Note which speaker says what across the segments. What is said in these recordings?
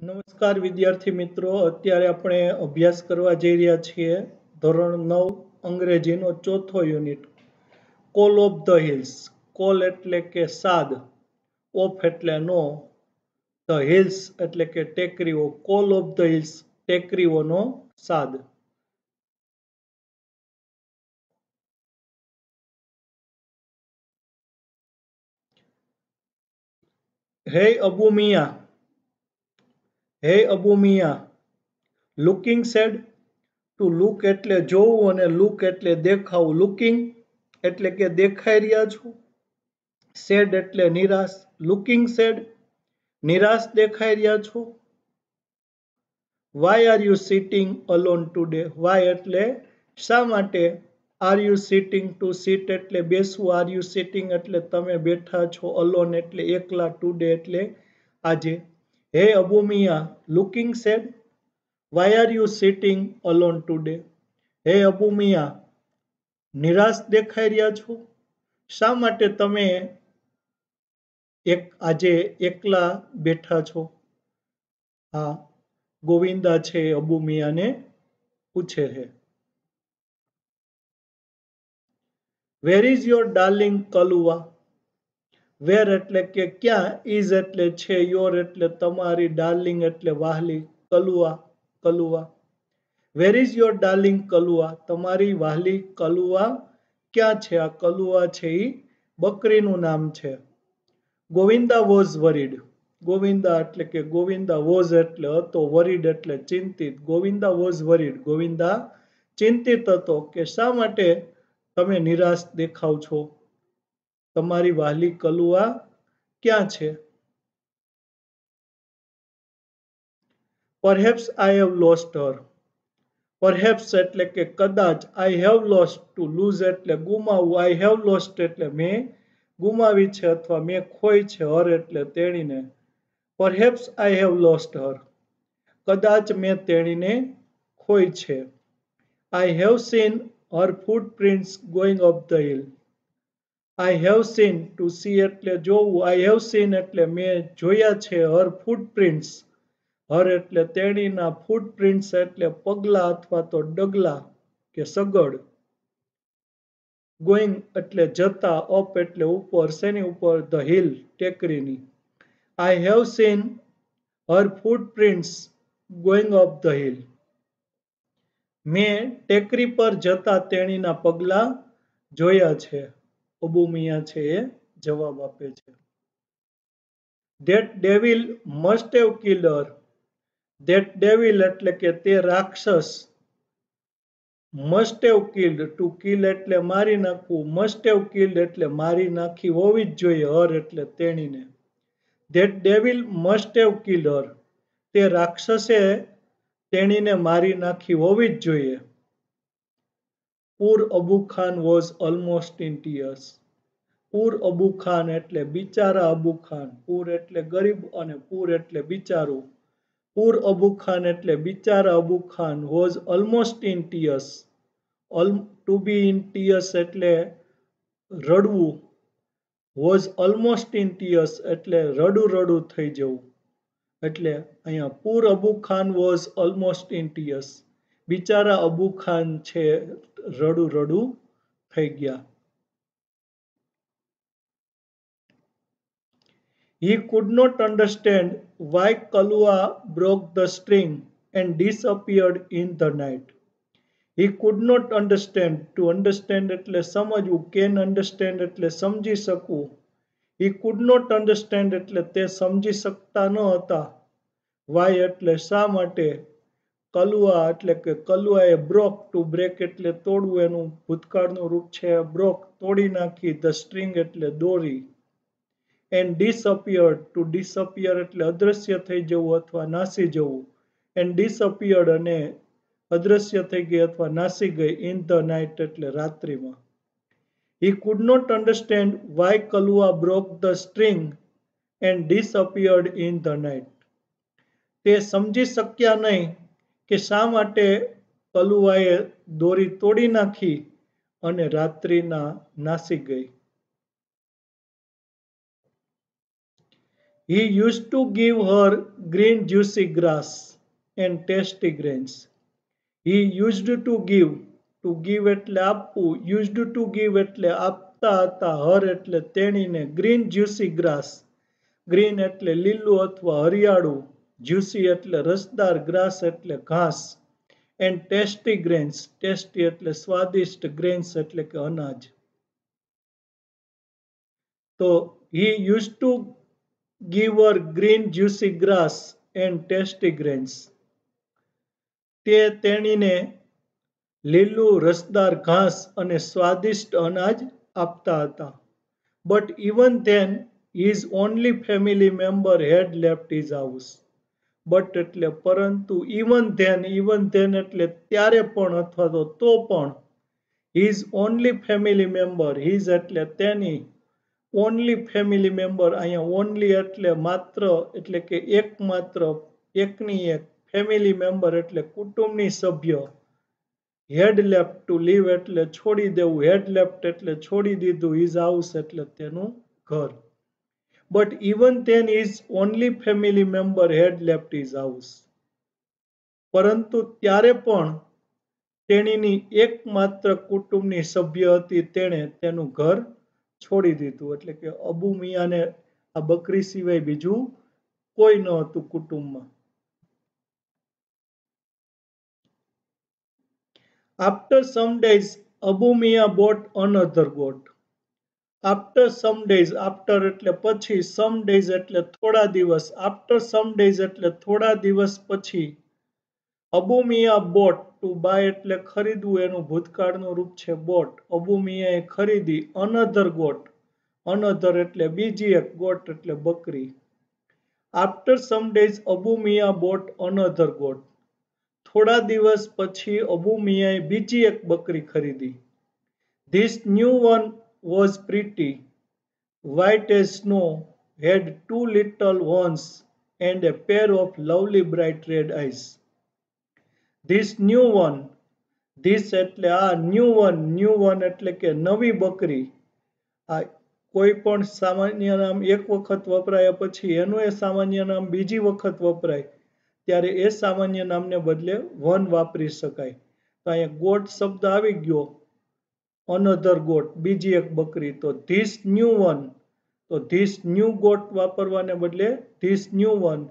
Speaker 1: નમસ્કાર વિદ્યાર્થી મિત્રો, અત્યારે આપણે અભ્યાસ કરવા જઈ રહ્યા છીએ ધોરણ 9 અંગ્રેજીનો ચોથો unit call of the hills. Call એટલે કે સાદ, ઓફ એટલે નો, ધ હિલ્સ એટલે કે ટેકરીઓ. કોલ ઓફ ધ હિલ્સ, ટેકરીઓનો સાદ. હે અબુ મિયા, હે Abu Miya. Looking sad, to look એટલે જોવું અને લુક એટલે દેખાવું. લુકિંગ એટલે કે દેખાઈ રહ્યા છો. સેડ એટલે નિરાશ. લુકિંગ સેડ, નિરાશ દેખાઈ રહ્યા છો. Why are you sitting alone today. Why એટલે શા માટે. Are you sitting, to sit એટલે બેસવું. આર યુ સિટિંગ એટલે તમે બેઠા છો. અલોન એટલે એકલા. ટુડે એટલે આજે. હે Abu Miya, looking sad. Why are you sitting alone today. હે અબુ મિયા, નિરાશ દેખાઈ રહ્યા છો. શા માટે તમે આજે એકલા બેઠા છો. હા, ગોવિંદા છે અબુ મિયાને પૂછે છે. Where is your darling Kalua. Where એટલે કે ક્યાં, ઇઝ એટલે છે, યોર એટલે તમારી, ડાર્લિંગ એટલે વાહલી, Kalua Kalua. Where is your darling Kalua, તમારી વાહલી કલુઆ ક્યાં છે. આ કલુઆ છે એ બકરીનું નામ છે. Govinda was worried. ગોવિંદા એટલે કે ગોવિંદા વોઝ એટલે હતો, વરીડ એટલે ચિંતિત. ગોવિંદા વોઝ વરીડ, ગોવિંદા ચિંતિત હતો કે શા માટે તમે નિરાશ દેખાવ છો. તમારી વાલી કલુઆ ક્યાં છે. Perhaps I have lost Har. Perhaps એટલે કે કદાચ. આઈ હેવ લોસ્ટ, ટુ લૂઝ એટલે ગુમાવવું. આઈ હેવ લોસ્ટ એટલે મેં ગુમાવી છે અથવા મેં ખોઈ છે. હર એટલે તેણીને. Perhaps I have lost her, કદાચ મેં તેણીને ખોઈ છે. I have seen her footprints going up the hill. I have seen, to see એટલે જોવું. આઈ હેવ સીન એટલે મેં જોયા છે. હર ફૂટપ્રિન્ટ્સ, હર એટલે તેણીના, ફૂટપ્રિન્ટ્સ એટલે પગલા અથવા તો ડગલા કે સગડ. ગોઈંગ એટલે જતા, અપ એટલે ઉપર. શેની ઉપર, ધ હિલ ટેકરીની. I have seen her footprints going up the hill. મેં ટેકરી પર જતા તેણીના પગલા જોયા છે. અબુ મિયા છે એ જવાબ આપે છે. That devil must have killed Har. That devil એટલે કે તે રાક્ષસ. Must have killed, two kill એટલે મારી નાખવું. મસ્ટ હેવ કિલ્ડ એટલે મારી નાખી હોવી જ જોઈએ. હર એટલે તેણીને. That devil must have killed her, તે રાક્ષસે તેણીને મારી નાખી હોવી જ જોઈએ. Poor Abu Khan was almost in tears. Poor Abu Khan એટલે બિચારા અબુ ખાન. પુર એટલે ગરીબ અને પુર એટલે બિચારું. પુર અબુ ખાન એટલે બિચારા Abu Khan. Was almost in tears. To be in tears એટલે રડવું. વોઝ ઓલમોસ્ટ ઇન ટીયર્સ એટલે રડું રડું થઈ જવું. એટલે અહીંયા પુર Abu Khan was almost in tears, બિચારા અબુ ખાન છે રડું રડું થઈ ગયા. He could not understand why Kalua broke the string and disappeared in the night. He could not understand, to understand એટલે સમજવું. Can understand એટલે સમજી શકવું. He could not understand એટલે તે સમજી શકતા ન હતા. Why એટલે શા માટે. કલુઆ એટલે કે કલુઆએ બ્રોક, ટુ બ્રેક એટલે તોડવું, એનું ભૂતકાળનું રૂપ છે બ્રોક, તોડી નાખી. ધ સ્ટ્રિંગ એટલે દોરી. એન્ડ ડિસઅપિયર્ડ, ટુ ડિસઅપિયર એટલે અદ્રશ્ય થઈ જવું અથવા નાસી જવું. એન્ડ ડિસઅપિયર્ડ અને અદ્રશ્ય થઈ ગઈ અથવા નાસી ગઈ. ઇન ધ નાઇટ એટલે રાત્રિમાં. He could not understand why Kalua broke the string and disappeared in the night. તે સમજી શક્યા નહીં કે શા માટે કલુઆએ દોરી તોડી નાખી અને રાત્રિના નાસી ગઈ. He used to give her green juicy grass and tasty grains. He used to give. To give એટલે આપવું. Used to give એટલે આપતા હતા. Her એટલે તેણીને. Green juicy grass. Green એટલે લીલું અથવા હરિયાળું. Juicy એટલે રસદાર. Grass એટલે ઘાસ. And tasty grains. Tasty એટલે સ્વાદિષ્ટ. Grains એટલે કે અનાજ. તો he used to give her green juicy grass and tasty grains. તે તેણીને લીલું રસદાર ઘાસ અને સ્વાદિષ્ટ અનાજ આપતા હતા. But even then his only family member had left his house. But એટલે પરંતુ even then એટલે ત્યારે પણ અથવા તો પણ his only family member, his એટલે તેની only family member, અહીંયા only એટલે માત્ર એટલે કે એકમાત્ર એકની એક family member એટલે કુટુંબની સભ્ય had left to leave એટલે છોડી દેવું had left એટલે છોડી દીધું his house એટલે તેનું ઘર. But even then his only family member had left his house. પરંતુ ત્યારે પણ તેણીની એકમાત્ર કુટુંબની સભ્ય હતી તેણે તેનું ઘર છોડી દીધું. એટલે કે અબુ મિયાને આ બકરી સિવાય બીજું કોઈ ન હતું કુટુંબમાં. After some days, Abu Mia bought another goat. After some days, after એટલે પછી, some days એટલે થોડા દિવસ, after some days એટલે થોડા દિવસ પછી, Abu Miya boat, two by એટલે ખરીદવું, એનું ભૂતકાળનું રૂપ છે બોટ. અબુ મિયાએ ખરીદી અનધર ગોટ, અનધર એટલે બીજી એક, ગોટ એટલે બકરી. After some days, Abu Miya bought another goat. થોડા દિવસ પછી અબુ મિયાએ બીજી એક બકરી ખરીદી. This new one was pretty, white as snow, had two little horns and a pair of lovely bright red eyes. This new one, this એટલે આ new one એટલે કે નવી બકરી. આ કોઈ પણ સામાન્ય નામ એક વખત વપરાયા પછી એનું એ સામાન્ય નામ બીજી વખત વપરાય ત્યારે એ સામાન્ય નામને બદલે વન વાપરી શકાય. તો અહીંયા ગોટ શબ્દ આવી ગયો, અનધર ગોટ બીજી એક બકરી. તો ધીસ ન્યૂ વન, તો ધીસ ન્યૂ ગોટ વાપરવાને બદલે ધીસ ન્યૂ વન,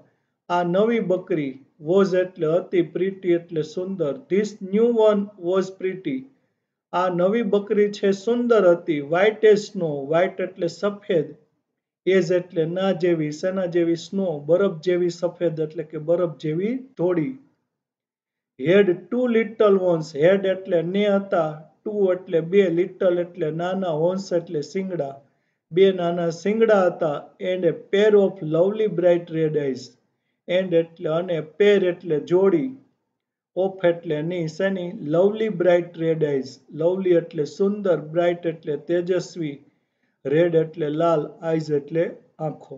Speaker 1: આ નવી બકરી. વોઝ એટલે હતી, પ્રીટી એટલે સુંદર. This new one was pretty, આ નવી બકરી છે સુંદર હતી. વ્હાઇટ એઝ સ્નો, વ્હાઇટ એટલે સફેદ, એઝ એટલે ના જેવી, સેના જેવી, સ્નો બરફ જેવી સફેદ એટલે કે બરફ જેવી ધોળી. હેડ ટુ લિટલ હોર્ન્સ, હેડ એટલે ને હતા, ટુ એટલે બે, લિટલ એટલે નાના, હોર્ન્સ એટલે શિંગડા, બે નાના શિંગડા હતા. And A pair of lovely bright red eyes, and એટલે અને, પેર એટલે જોડી, ઓફ એટલે ની, શેની, lovely bright red eyes, lovely એટલે સુંદર, બ્રાઇટ એટલે તેજસ્વી, રેડ એટલે લાલ, આઈઝ એટલે આંખો.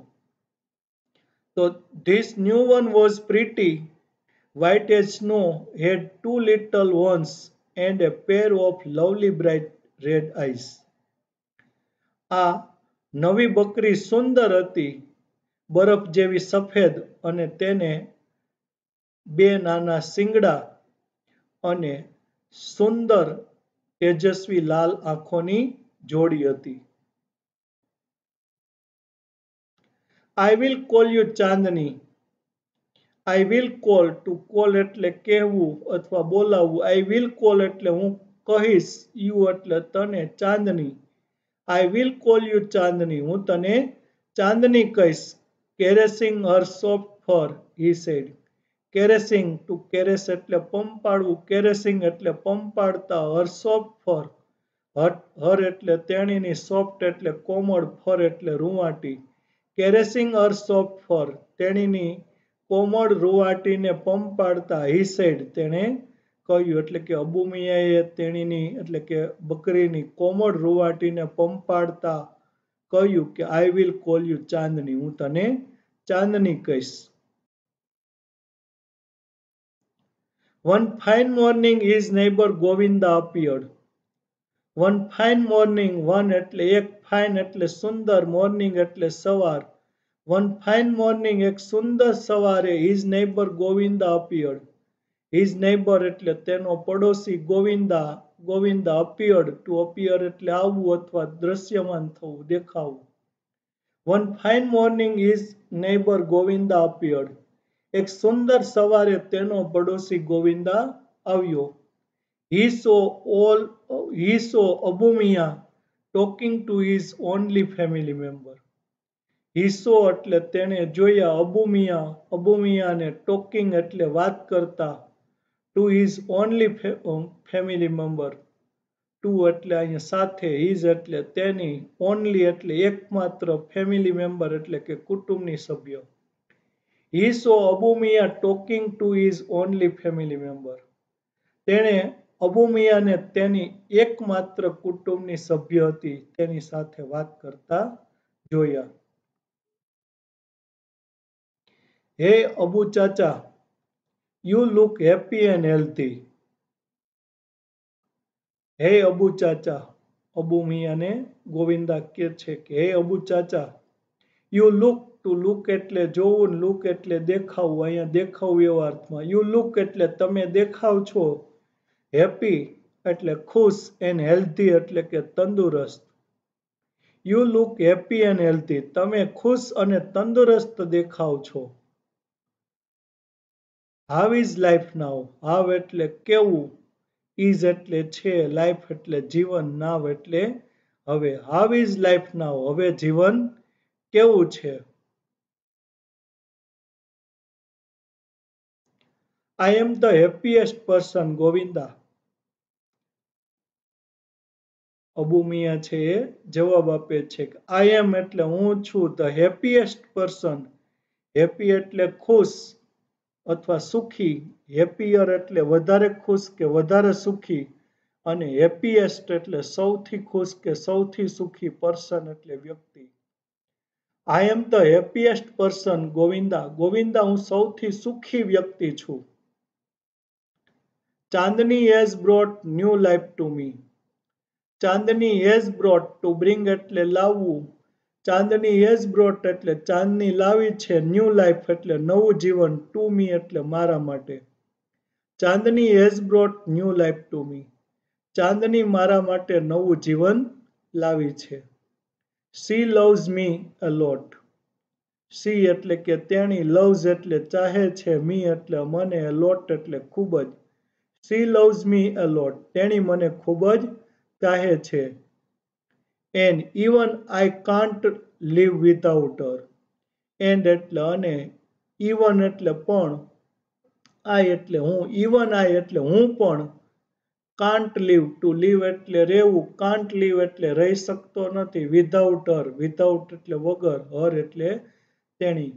Speaker 1: તો this new one was pretty, white as snow, had two little horns and a pair of lovely bright red eyes. આ નવી બકરી સુંદર હતી, બરફ જેવી સફેદ, અને તેને બે નાના શિંગડા અને સુંદર તેજસ્વી લાલ આંખોની જોડી હતી. I will call you Chandni. I will call, to call એટલે કહેવું અથવા બોલાવવું. I will call એટલે હું કહીશ, you એટલે તને, ચાંદની. I will call you ચાંદની, હું તને ચાંદની કહીશ. Caressing her soft fur, he said. Caressing, to caress એટલે પંપાડવું, caressing એટલે પંપાડતા, her soft fur, her એટલે તેણીની, soft એટલે કોમળ, fur એટલે રૂંવાટી. Caressing her soft fur, તેણીની કોમળ રૂવાટીને પંપાડતા, he said, તેણે કહ્યું. એટલે કે અબુ મિયાએ તેણીની એટલે કે બકરીની કોમળ રૂવાટીને પંપાડતા કહ્યું કે I will call you ચાંદની, હું તને ચાંદની કહીશ. One fine morning his neighbor Govinda appeared. One fine morning, one એટલે એક, fine એટલે સુંદર, morning એટલે સવાર, વન ફાઇન મોર્નિંગ, એક સુંદર સવારે, his neighbour Govinda appeared. His neighbour એટલે તેનો પડોશી ગોવિંદા અપિયર્ડ, ટુ અપિયર એટલે આવવું અથવા દ્રશ્યમાન થવું, દેખાવું. One fine morning his neighbour Govinda appeared. એક સુંદર સવારે તેનો પડોશી ગોવિંદા આવ્યો. He saw all he saw Abu Mia talking to his only family member. He saw એટલે તેણે જોયા અબુ મિયાને ટોકિંગ એટલે વાત કરતા to his only family member. To એટલે અહીંયા સાથે, હિઝ એટલે તેની, ઓનલી એટલે એકમાત્ર, ફેમિલી મેમ્બર એટલે કે કુટુંબની સભ્ય. He saw Abu Mia talking to his only family member. તેણે અબુ મિયાને તેની એકમાત્ર કુટુંબની સભ્ય હતી તેની સાથે વાત કરતા જોયા. હે અબુ ચાચા, you look happy and healthy. હે અબુ ચાચા, અબુ મિયાને ગોવિંદા કહે છે કે હે અબુ ચાચા, યુ લુક, ટુ લુક એટલે જોવું, લુક એટલે દેખાવું, અહીંયા દેખાવું એવા અર્થમાં. યુ લુક એટલે તમે દેખાવ છો, હેપી એટલે ખુશ, એન્ડ હેલ્ધી એટલે કે તંદુરસ્ત. You look happy and healthy, તમે ખુશ અને તંદુરસ્ત દેખાવ છો. હાવ ઇઝ લાઈફ નાવ, હાવ એટલે કેવું, ઇઝ એટલે છે, લાઈફ એટલે જીવન, નાવ એટલે હવે. હાવ ઇઝ લાઈફ નાવ, હવે જીવન કેવું છે. I am the happiest person Govinda. Abu Miya છે એ જવાબ આપે છે કે આઈ એમ એટલે હું છું, ધ હેપીએસ્ટ પર્સન. હેપી એટલે ખુશ અથવા સુખી, હેપીયર એટલે વધારે ખુશ કે વધારે સુખી, અને હેપીએસ્ટ એટલે સૌથી ખુશ કે સૌથી સુખી, પર્સન એટલે વ્યક્તિ. I am the happiest person Govinda. Govinda હું સૌથી સુખી વ્યક્તિ છું. Chandni has brought new life to me. Chandni has brought, to bring એટલે લાવવું. ચાંદની હેઝ બ્રોટ એટલે ચાંદની લાવી છે, ન્યૂ લાઈફ એટલે નવું જીવન, ટુ મી એટલે મારા માટે. Chandni has brought new life to me. Chandni મારા માટે નવું જીવન લાવી છે. શી લવ્સ મી અ લોટ. શી એટલે કે તેણી, લવ્સ એટલે ચાહે છે, મી એટલે મને, અ લોટ એટલે ખૂબ જ. શી લવ્સ મી અ લોટ, તેણી મને ખૂબ જ ચાહે છે. And even I can't live without her. And એટલે અને, ઇવન એટલે પણ, આઈ એટલે હું, ઇવન આઈ એટલે હું પણ, કાન્ટ લીવ, ટુ લીવ એટલે રહેવું, કાન્ટ લીવ એટલે રહી શકતો નથી, વિધાઉટ હર, વિધાઉટ એટલે વગર, હર એટલે તેણી.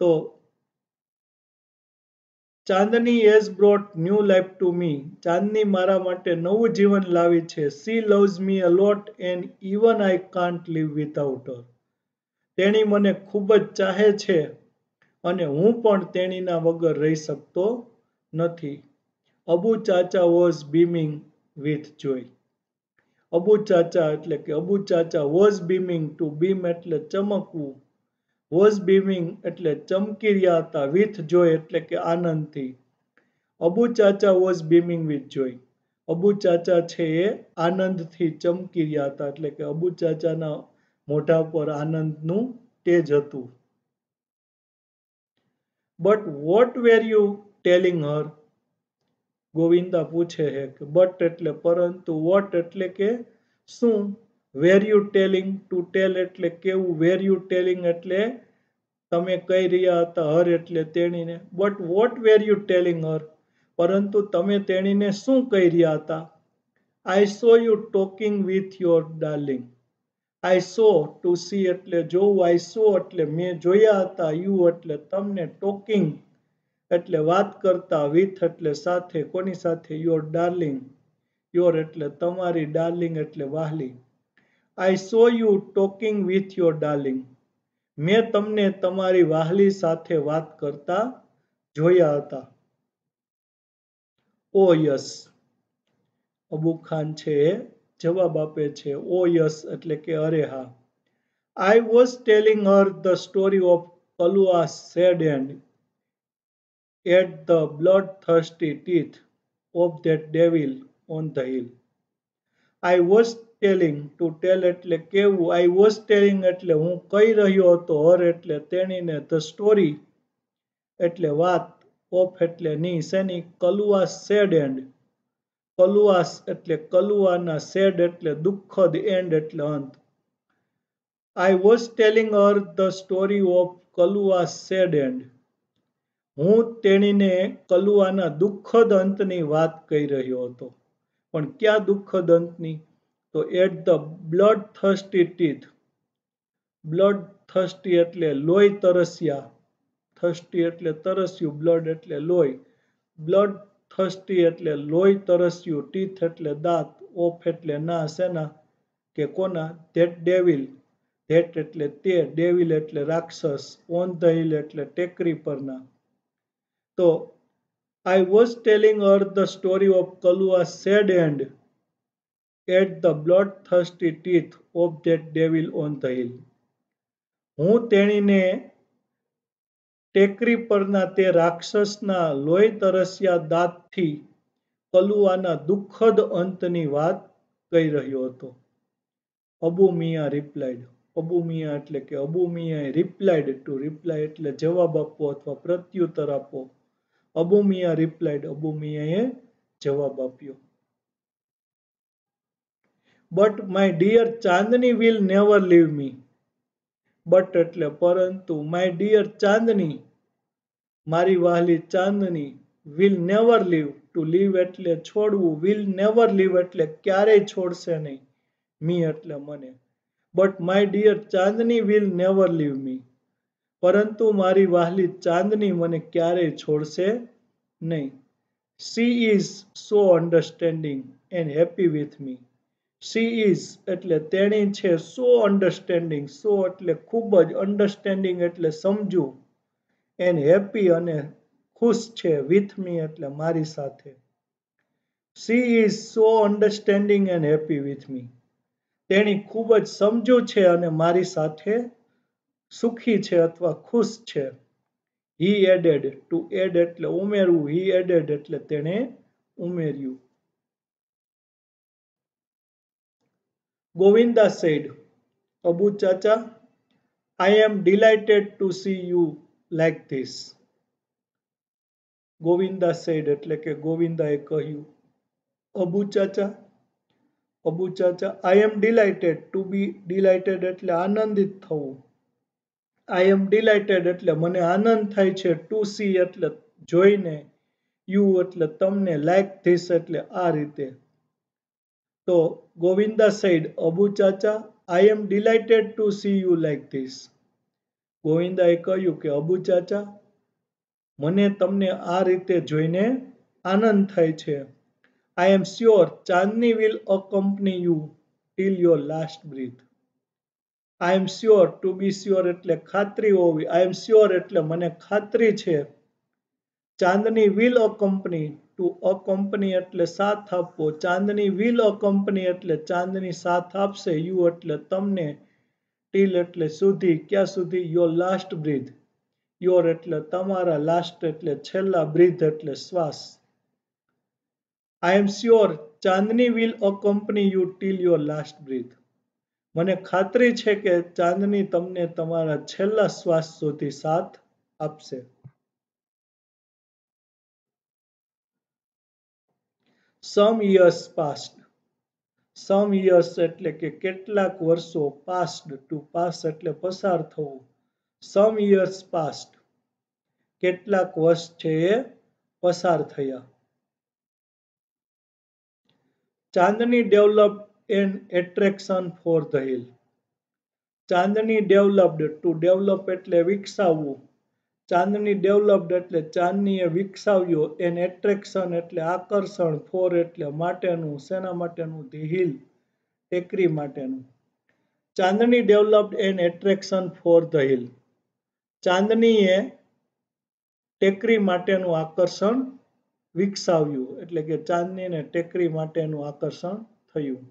Speaker 1: તો Chandni has brought new life to me. Chandni મારા માટે નવું જીવન લાવી છે. She loves me a lot and even I can't live without her. તેણી મને ખૂબ જ ચાહે છે અને હું પણ તેણીના વગર રહી શકતો નથી. અબુ ચાચા વોઝ બીમિંગ વિથ જોય. અબુ ચાચા એટલે કે અબુ ચાચા વોઝ બીમિંગ, ટુ બીમ એટલે ચમકવું, વોઝ બીમિંગ એટલે ચમકી રહ્યા હતા, વિથ જોય એટલે કે આનંદથી. અબુ ચાચા વોઝ બીમિંગ વિથ જોય. અબુ ચાચા છે એ આનંદથી ચમકી રહ્યા હતા, એટલે કે અબુ ચાચાના મોઢા પર આનંદનું તેજ હતું. But what were you telling her. Govinda પૂછે છે કે બટ એટલે પરંતુ, વોટ એટલે કે શું, વેર યુ ટેલિંગ, ટુ ટેલ એટલે કેવું, વેર યુ ટેલિંગ એટલે તમે કહી રહ્યા હતા, હર એટલે તેણીને. But what were you telling her, પરંતુ તમે તેણીને શું કહી રહ્યા હતા. I saw you talking with your darling. I saw, to see એટલે જોવું, આઈ સો એટલે મેં જોયા હતા, યુ એટલે તમને, ટોકિંગ એટલે વાત કરતા, વિથ એટલે સાથે, કોની સાથે, યોર ડાર્લિંગ. યોર એટલે તમારી, ડાર્લિંગ એટલે વહાલી. I saw you talking with your darling. મેં તમને તમારી વહાલી સાથે વાત કરતા જોયા હતા. ઓ યસ. અબુ ખાન છે એ જવાબ આપે છે, ઓ યસ એટલે કે અરે હા. I was telling her the story of Kalua's sad end at the bloodthirsty teeth of that devil on the hill. I was telling to tell એટલે કેવું I was telling એટલે હું કહી રહ્યો હતો her એટલે તેણીને the story એટલે વાત of એટલે ની શેની કલુઆ sad end કલુઆસ એટલે કલુઆના sad એટલે દુઃખદ end એટલે અંત I was telling her the story of કલુઆ's sad end હું તેણીને કલુઆના દુઃખદ અંતની વાત કહી રહ્યો હતો પણ ક્યાં દુઃખદ અંતની તો at the bloodthirsty teeth bloodthirsty એટલે લોહી તરસ્યા થર્સ્ટી એટલે તરસ્યું બ્લડ એટલે લોહી બ્લડ થર્સ્ટી એટલે લોહી તરસ્યું ટીથ એટલે દાંત ઓફ એટલે ના શેના કે કોના ધેટ ડેવિલ ધેટ એટલે તે ડેવિલ એટલે રાક્ષસ ઓન ધ હિલ એટલે ટેકરી પરના તો I was telling her the story of Kalua's sad end at the bloodthirsty teeth of that devil on the hill. હું તેણીને ટેકરી પરના તે રાક્ષસના લોહી તરસ્યા દાંતથી કલુઆના દુઃખદ અંતની વાત કહી રહ્યો હતો. અબુ મિયા રિપ્લાઇડ અબુ મિયા એટલે કે અબુ મિયાએ રિપ્લાઇડ ટુ રિપ્લાય એટલે જવાબ આપવો અથવા પ્રત્યુત્તર આપવો અબુ મિયા રિપ્લાઇડ અબુ મિયાએ જવાબ આપ્યો but my dear Chandni will never leave me but એટલે પરંતુ માય ડિયર ચાંદની મારી વહાલી Chandni will never leave to leave એટલે છોડવું વિલ નેવર લીવ એટલે ક્યારેય છોડશે નહીં મી એટલે મને but my dear Chandni will never leave me પરંતુ મારી વહાલી ચાંદની મને ક્યારેય છોડશે નહીં she is so understanding and happy with me she is એટલે તેણી છે સો અન્ડરસ્ટેન્ડિંગ સો એટલે ખૂબ જ અન્ડરસ્ટેન્ડિંગ એટલે સમજવું એન્ડ હેપી અને ખુશ છે વિથ મી એટલે મારી સાથે C is so understanding and happy with મી તેણી ખૂબ જ સમજુ છે અને મારી સાથે સુખી છે અથવા ખુશ છે he added to add એટલે ઉમેરવું he added એટલે તેણે ઉમેર્યું Govinda said Abu Chacha I am delighted to see you like this Govinda said એટલે કે ગોવિંદાએ કહ્યું Abu Chacha I am delighted to be delighted એટલે આનંદિત થવું I am delighted એટલે મને આનંદ થાય છે to see એટલે જોઈને you એટલે તમને like this એટલે આ રીતે તો Govinda said Abu Chacha I am delighted to see you like this ગોવિંદાએ કહ્યું કે અબુ ચાચા મને તમને આ રીતે જોઈને આનંદ થાય છે I am sure Chandni will accompany you till your last breath I am sure to be sure એટલે ખાતરી હોવી I am sure એટલે મને ખાતરી છે ચાંદની will accompany to accompany એટલે સાથ આપવો ચાંદની will accompany એટલે ચાંદની સાથ આપશે you એટલે તમને till એટલે સુધી ક્યાં સુધી your last breath your એટલે તમારા last એટલે છેલ્લા breath એટલે શ્વાસ I am sure Chandni will accompany you till your last breath મને ખાતરી છે કે ચાંદની તમને તમારા છેલ્લા શ્વાસ સુધી સાથ આપશે Some years passed some years એટલે કે કેટલાક વર્ષો passed to pass એટલે પસાર થવું some years passed કેટલાક વર્ષ છે એ પસાર થયા Chandni developed an attraction for the hill Chandni developed to develop એટલે વિકસાવવું ચાંદની ડેવલપ્ડ એટલે ચાંદનીએ વિકસાવ્યો એન એટ્રેક્શન એટલે આકર્ષણ ફોર એટલે માટેનું શેના માટેનું ધી હિલ ટેકરી માટેનું Chandni developed an attraction for the hill ચાંદનીએ ટેકરી માટેનું આકર્ષણ વિકસાવ્યું એટલે કે ચાંદનીને ટેકરી માટેનું આકર્ષણ થયું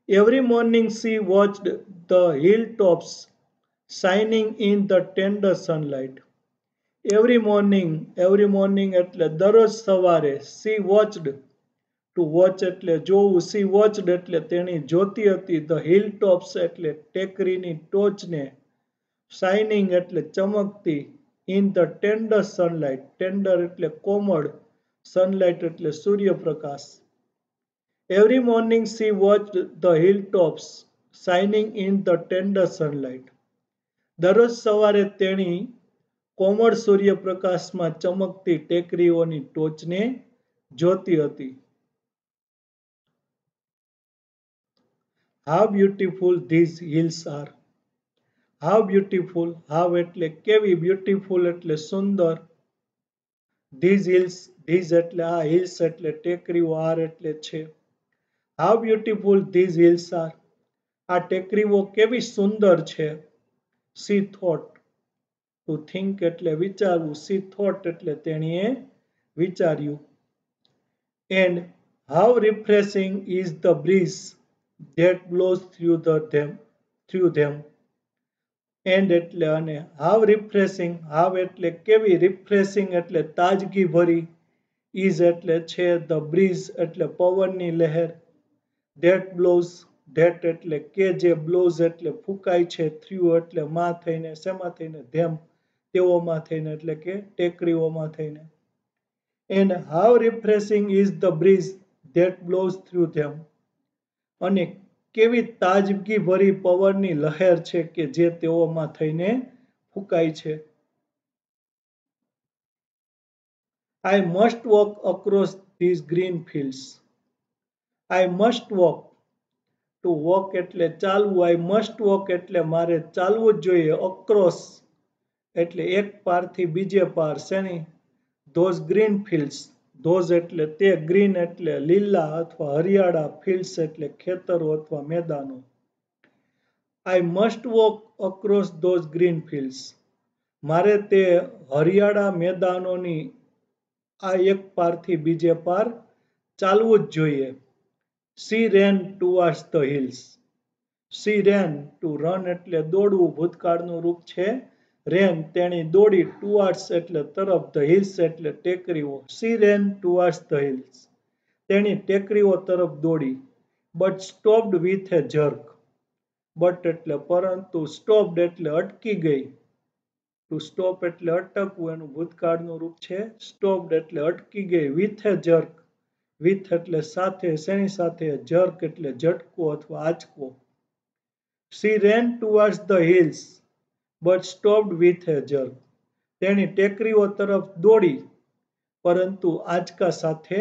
Speaker 1: Every morning she watched the hilltops shining in the tender sunlight. every morning એટલે દરરોજ સવારે she watched to watch એટલે જોવું she watched એટલે તેણી જોતી હતી the hilltops એટલે ટેકરીની ટોચને shining એટલે ચમકતી in the tender sunlight tender એટલે કોમળ sunlight એટલે સૂર્યપ્રકાશ. Every morning she watched the hilltops shining in the tender sunlight. દરરોજ સવારે તેણી કોમળ સૂર્યપ્રકાશમાં ચમકતી ટેકરીઓની ટોચને જોતી હતી. How beautiful these hills are. How beautiful, how એટલે કેવી, beautiful એટલે સુંદર. These hills, these એટલે આ, hills એટલે ટેકરીઓ, are એટલે છે. How beautiful these hills are. આ ટેકરીઓ કેવી સુંદર છે. She thought. To think એટલે વિચારવું. She thought એટલે તેણીએ વિચાર્યું. And how refreshing is the breeze that blows through them. And એટલે અને how refreshing, how એટલે કેવી, refreshing એટલે તાજગી ભરી, is એટલે છે, the breeze એટલે પવનની લહેર, that blows, that એટલે કે જે, blows એટલે ફૂંકાય છે, through એટલે માં થઈને, શેમાં થઈને, them તેઓમાં થઈને એટલે કે ટેકરીઓમાં થઈને. And how refreshing is the breeze that blows through them. અને કેવી તાજગી ભરી પવનની લહેર છે કે જે તેઓમાં થઈને ફૂંકાય છે. I must walk across these green fields. I must walk. To walk એટલે ચાલવું. I must walk એટલે મારે ચાલવું જ જોઈએ. Across એટલે એક પારથી બીજે પાર. શેની? Those green fields. Those એટલે તે, green એટલે લીલા અથવા હરિયાળા, fields એટલે ખેતરો અથવા મેદાનો. I must walk across those green fields. મારે તે હરિયાળા મેદાનોની આ એક પારથી બીજે પાર ચાલવું જ જોઈએ. She ran towards the hills. She ran, to run એટલે દોડવું, ભૂતકાળનું રૂપ છે ran, તેણી દોડી, towards એટલે તરફ, the hills એટલે ટેકરીઓ. She ran towards the hills. તેણી ટેકરીઓ તરફ દોડી. But stopped with a jerk. But એટલે પરંતુ, stopped એટલે અટકી ગઈ. To stop એટલે અટકવું, એનું ભૂતકાળનું રૂપ છે stopped એટલે અટકી ગઈ. With a jerk. With એટલે સાથે, શેની સાથે, jerk એટલે ઝટકો અથવા આંચકો. She ran towards the hills but stopped with a jerk. તેણી ટેકરીઓ તરફ દોડી પરંતુ આંચકા સાથે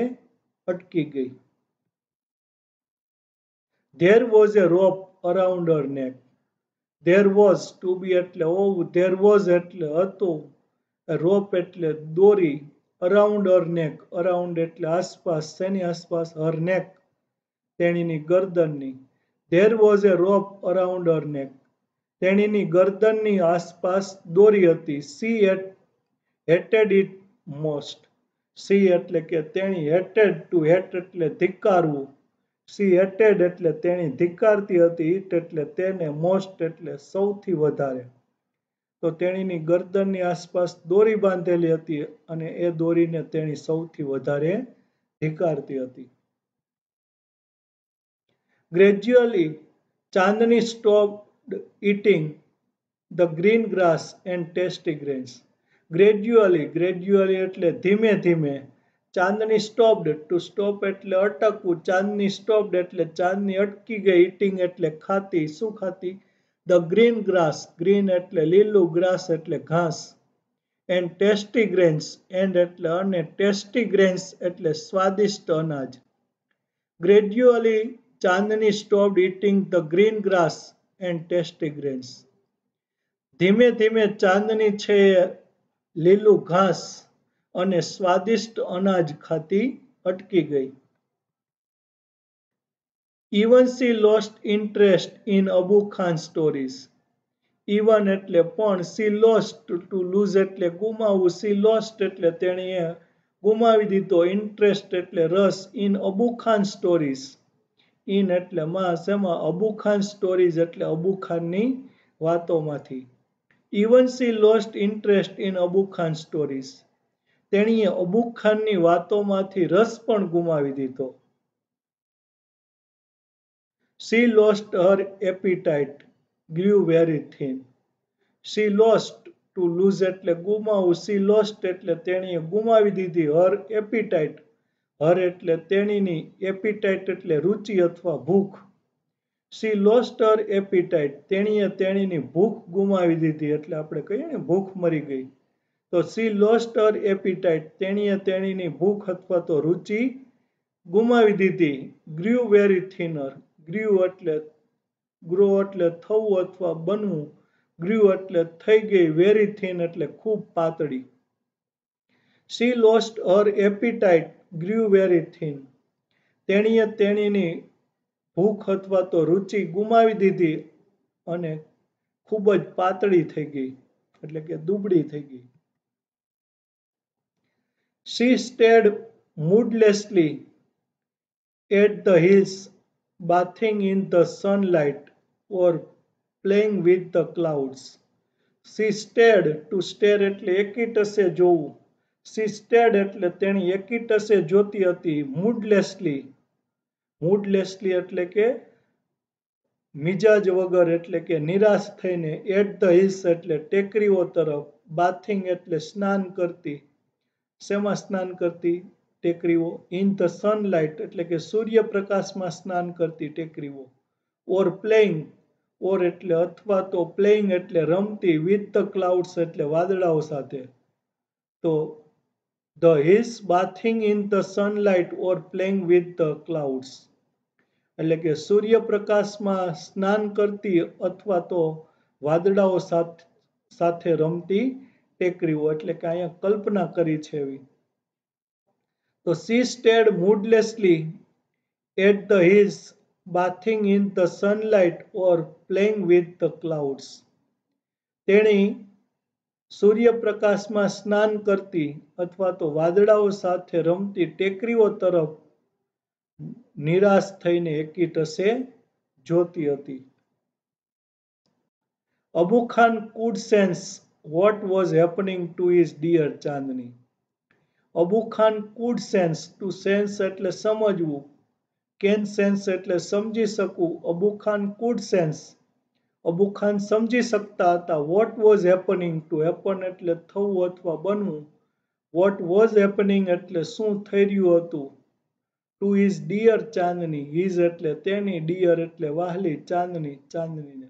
Speaker 1: અટકી ગઈ. There was a rope around her neck. There was, to be એટલે હોવું, there was એટલે હતું, a rope એટલે દોરી, around her neck, around એટલે આસપાસ, શેની આસપાસ, her neck તેણીની ગરદનની. There was a rope around her neck. તેણીની ગરદનની આસપાસ દોરી હતી. She hated it most. She એટલે કે તેણી, hated, to hate એટલે ધિક્કારવું. She hated એટલે તેણી ધિક્કારતી હતી, it એટલે તેને, most એટલે સૌથી વધારે. તો તેણીની ગરદનની આસપાસ દોરી બાંધેલી હતી અને એ દોરીને તેણી સૌથી વધારે ધિક્કારતી હતી. Gradually, Chandni stopped eating the green grass and tasty grains. Gradually, gradually એટલે ધીમે ધીમે. ચાંદની stopped, to stop એટલે અટકવું. ચાંદની stopped એટલે ચાંદની અટકી ગઈ. eating એટલે ખાતી. શું ખાતી? The green grass, green એટલે લીલું, grass એટલે ઘાસ. And tasty grains, and એટલે અને, tasty grains એટલે સ્વાદિષ્ટ અનાજ. Gradually, Chandni stopped eating the green grass and tasty grains. ધીમે ધીમે ચાંદની છે લીલું ઘાસ અને સ્વાદિષ્ટ અનાજ ખાતી અટકી ગઈ. Even she lost interest in Abu Khan's stories. Even એટલે પણ, she lost, to lose એટલે ગુમાવવું, she lost એટલે તેણીએ ગુમાવી દીધો, interest એટલે રસ, in Abu Khan's stories, in એટલે માં શેમાં અબુ ખાન સ્ટોરીઝ એટલે અબુ ખાનની વાતોમાંથી. Even she lost interest in Abu Khan stories. તેણીએ અબુ ખાનની વાતોમાંથી રસ પણ ગુમાવી દીધો. She lost her appetite, grew very thin. She lost, to lose એટલે ગુમાવવું, she lost એટલે તેણીએ ગુમાવી દીધી, her appetite, her એટલે તેણીની, appetite એટલે રુચિ અથવા ભૂખ. She lost her appetite, તેણીએ તેણીની ભૂખ ગુમાવી દીધી એટલે આપણે કહીએ ને ભૂખ મરી ગઈ. તો she lost her appetite, તેણીએ તેણીની ભૂખ અથવા તો રુચિ ગુમાવી દીધી. Grew very thinner. Grew એટલે ગ્રો એટલે થવું અથવા બનવું. Grew એટલે થઈ ગઈ. Very thin એટલે ખૂબ પાતળી. She lost her appetite, grew very thin. તેણીએ તેણીની ભૂખ અથવા તો રુચિ ગુમાવી દીધી અને ખૂબ જ પાતળી થઈ ગઈ એટલે કે દુબળી થઈ ગઈ. She stared moodlessly at the hills, bathing in the sunlight or playing with the clouds. She stared, to stare એટલે એકીટસે જોવું. She stared એટલે તેણી એકીટસે જોતી હતી. Moodlessly, moodlessly એટલે કે મિજાજ વગર એટલે કે નિરાશ થઈને. At the hills એટલે ટેકરીઓ તરફ. Bathing એટલે સ્નાન કરતી. શેમાં સ્નાન કરતી? ટેકરીઓ. ઇન ધ સનલાઇટ એટલે કે સૂર્યપ્રકાશમાં સ્નાન કરતી ટેકરીઓ. ઓર પ્લેઇંગ, ઓર એટલે અથવા તો પ્લેઇંગ એટલે રમતી. વિથ ધ ક્લાઉડ્સ એટલે વાદળાઓ સાથે. તો the hills bathing in the sunlight or playing with the clouds એટલે કે સૂર્યપ્રકાશમાં સ્નાન કરતી અથવા તો વાદળાઓ સાથે રમતી ટેકરીઓ એટલે કે અહીંયા કલ્પના કરી છે એવી. તો she stared moodlessly at the hills, bathing in the sunlight or playing with the clouds. તેણી સૂર્યપ્રકાશમાં સ્નાન કરતી અથવા તો વાદળાઓ સાથે રમતી ટેકરીઓ તરફ નિરાશ થઈને એકીટસે જોતી હતી. Abu Khan could sense what was happening to his dear Chandni. Abu Khan could sense, to sense એટલે સમજવું. can sense એટલે સમજી શકવું. અબુ ખાન could sense, અબુ ખાન સમજી શકતા હતા. what was happening, to happen એટલે થવું અથવા બનવું. what was happening એટલે શું થઈ રહ્યું હતું. to his dear Chandni. his એટલે તેની, dear એટલે વહાલી, ચાંદની ચાંદનીને.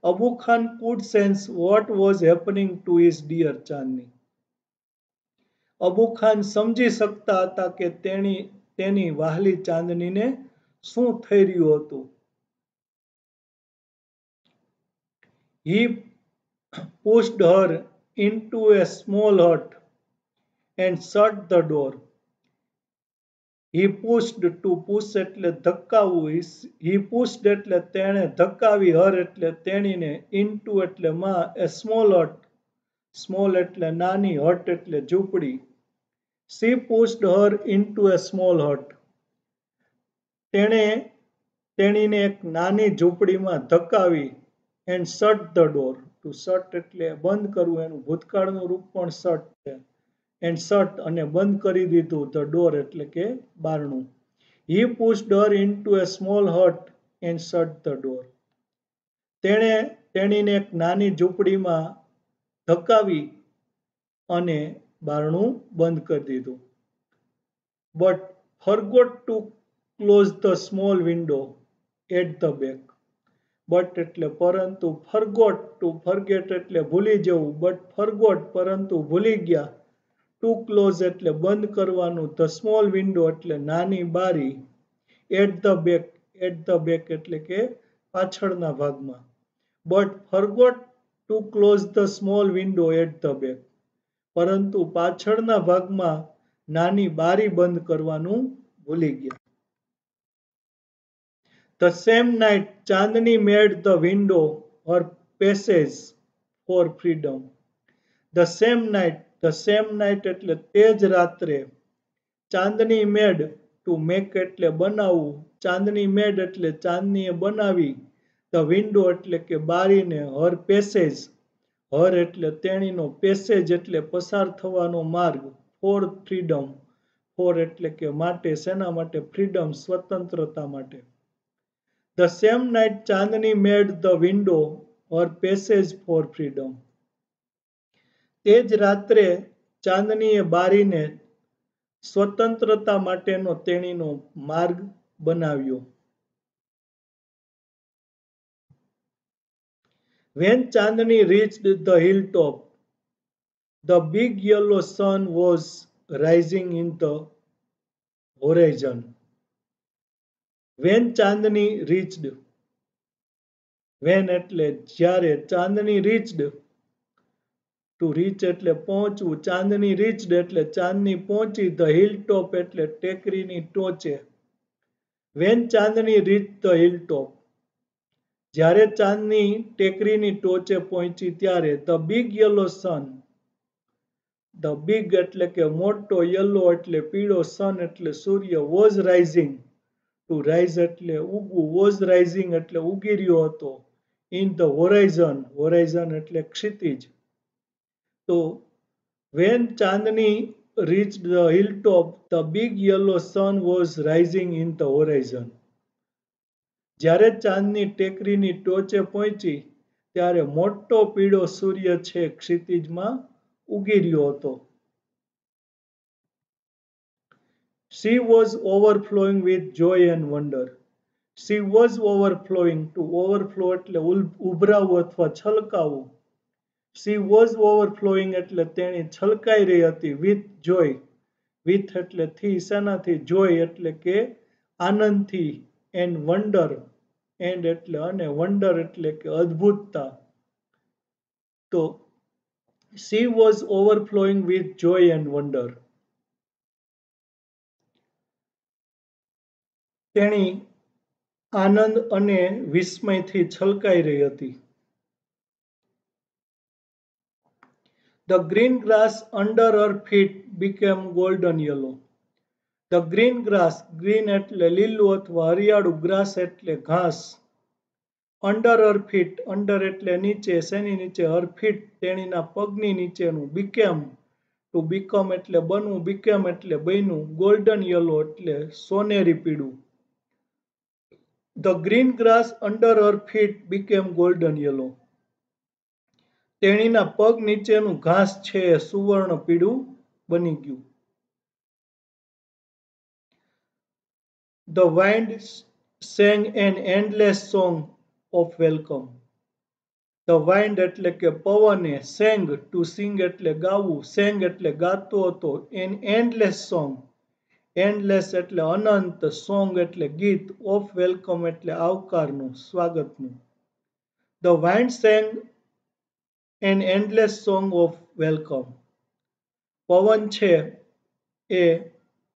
Speaker 1: Abu Khan could sense what was happening to his dear ચાંદની. અબુ ખાન સમજી શકતા હતા કે તેની વહાલી ચાંદનીને શું થઈ રહ્યું હતું. He pushed her into a small hut and shut the door. He pushed, to push એટલે ધક્કાવું. He pushed એટલે તેણે ધક્કાવી. her એટલે તેણીને. into એટલે માં. a small hut, small એટલે નાની, hut એટલે ઝૂંપડી. She pushed her into a small hut. તેણીને એક નાની ઝૂંપડીમાં ધક્કાવી. and shut the door, to shut એટલે બંધ કરવું. એનું ભૂતકાળનું રૂપ પણ shut છે. and shut અને બંધ કરી દીધું. the door એટલે કે બારણું. He pushed her into a small hut and shut the door. તેણીને એક નાની ઝૂંપડીમાં ધક્કાવી અને બારણું બંધ કરી દીધું. but forgot to close the small window at the back. but એટલે પરંતુ. forgot, to forget એટલે ભૂલી જવું. but forgot પરંતુ ભૂલી ગયા. to close એટલે બંધ કરવાનું. the small window એટલે નાની બારી. at the back એટલે કે પાછળના ભાગમાં. but forgot to close the small window at the back. પરંતુ પાછળના ભાગમાં નાની બારી બંધ કરવાનું ભૂલી ગયા. The same night, Chandni made the window her passage for freedom. The same night એટલે તે જ રાત્રે. ચાંદની made, to make એટલે બનાવવું. ચાંદની મેડ એટલે ચાંદનીએ બનાવી, ધ વિન્ડો એટલે કે બારીને, હર પેસેજ, હર એટલે તેણીનો, પેસેજ એટલે પસાર થવાનો માર્ગ, ફોર ફ્રીડમ, ફોર એટલે કે માટે, શેના માટે? ફ્રીડમ, સ્વતંત્રતા માટે. The same night Chandni made the window her passage for freedom. તે જ રાત્રે ચાંદનીએ બારીને સ્વતંત્રતા માટેનો તેણીનો માર્ગ બનાવ્યો. When Chandni reached the hilltop, the big yellow sun was rising in the horizon. When Chandni reached, when એટલે જ્યારે, ચાંદની reached, to reach એટલે પહોંચવું, ચાંદની reached એટલે ચાંદની પહોંચી, the hilltop એટલે ટેકરીની ટોચે. When Chandni reached the hilltop, જ્યારે ચાંદની ટેકરીની ટોચે પહોંચી ત્યારે, the big yellow sun, the big એટલે કે મોટો, yellow એટલે પીળો, sun એટલે સૂર્ય, was rising, to rise એટલે ઉગવું, was rising એટલે ઉગી રહ્યો હતો, in the horizon, horizon એટલે ક્ષિતિજ. તો when Chandni reached the hilltop, the big yellow sun was rising in the horizon. જ્યારે ચાંદની ટેકરીની ટોચે પહોંચી ત્યારે મોટો પીળો સૂર્ય છે ક્ષિતિજમાં ઉગી રહ્યો હતો. She was overflowing with joy and wonder. She was overflowing, to overflow એટલે ઉભરાવું અથવા છલકાવું. She was overflowing એટલે તેણી છલકાઈ રહી હતી, with joy, with એટલે થી, શેનાથી? joy એટલે કે આનંદથી, and wonder, and એટલે અને, wonder એટલે કે અદ્ભુતતા. તો she was overflowing with joy and wonder. તેણી આનંદ અને વિસ્મયથી છલકાઈ રહી હતી. The green grass under her feet became golden yellow. The green grass, green એટલે લીલું અથવા હરિયાળું, grass એટલે ઘાસ. Under her feet, under એટલે નીચે, શેની નીચે? her feet તેણીના પગની નીચેનું, became, to become એટલે બનવું, became એટલે બન્યું, golden yellow એટલે સોનેરી પીળું. The green grass under her feet became golden yellow. તેણીના પગ નીચેનું ઘાસ છે સુવર્ણ પીળું બની ગયું. The wind sang an endless song of welcome. The wind એટલે કે પવને, sang, to sing એટલે ગાવું, sang એટલે ગાતો હતો, an endless song, endless એટલે અનંત, song એટલે ગીત, of welcome એટલે આવકારનું, સ્વાગતનું. The wind sang an endless song of welcome. પવન છે એ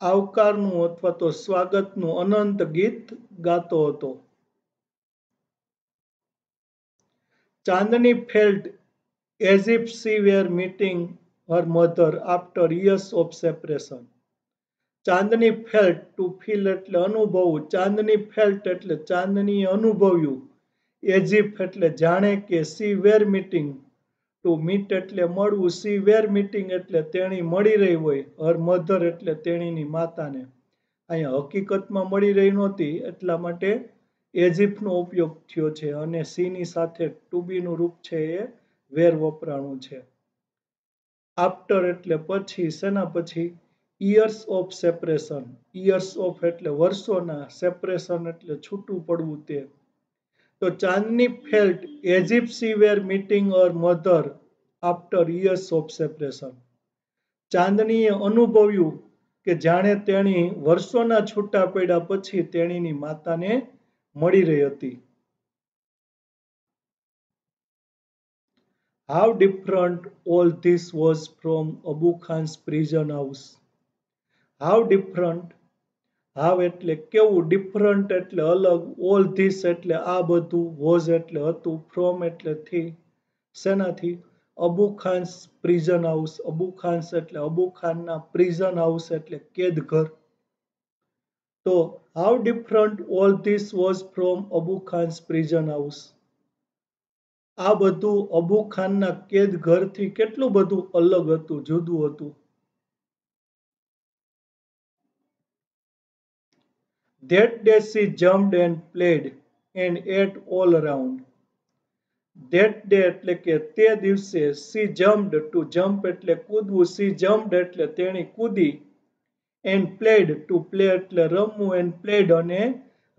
Speaker 1: આવકારનું અથવા તો સ્વાગતનું અનંત ગીત ગાતો હતો. ચાંદની felt as if she were meeting her mother after years of separation. Chandni felt, to feel એટલે અનુભવવું, ચાંદની felt એટલે ચાંદનીએ અનુભવ્યું, as if એટલે જાણે કે, she were meeting, to meet એટલે મળવું, she were meeting એટલે તેણી મળી રહી હોય, her mother એટલે તેણીની માતાને. અહીંયા હકીકતમાં મળી રહી નહોતી એટલા માટે as if નો ઉપયોગ થયો છે અને સી ની સાથે to be નું રૂપ છે એ વેર વપરાણું છે. આફ્ટર એટલે પછી, શેના પછી? years of separation, years of એટલે વર્ષોના, separation એટલે છૂટું પડવું તે. તો ચાંદની felt as if she were meeting her mother after years of separation. ચાંદનીએ અનુભવ્યું કે જાણે તેણી વર્ષોના છૂટા પડ્યા પછી તેણીની માતાને મળી રહી હતી. How different all this was from Abu Khan's prison house. How different, how એટલે કેવું, different એટલે અલગ, all this એટલે આ બધું, was એટલે હતું, from એટલે થી, શેનાથી? અબુ ખાન્સ પ્રિઝન હાઉસ, અબુ ખાન્સ એટલે અબુ ખાનના, પ્રિઝન હાઉસ એટલે કેદ ઘર. So, how different all this was from Abu Khan's prison house? આ બધું અબુ ખાનના કેદ ઘરથી કેટલું બધું અલગ હતું, જુદું હતું. That day she jumped and played and ate all around. That day એટલે કે તે દિવસે she jumped, to jump એટલે કૂદવું, she jumped એટલે તેણી કૂદી, and played to play એટલે રમવું, and played અને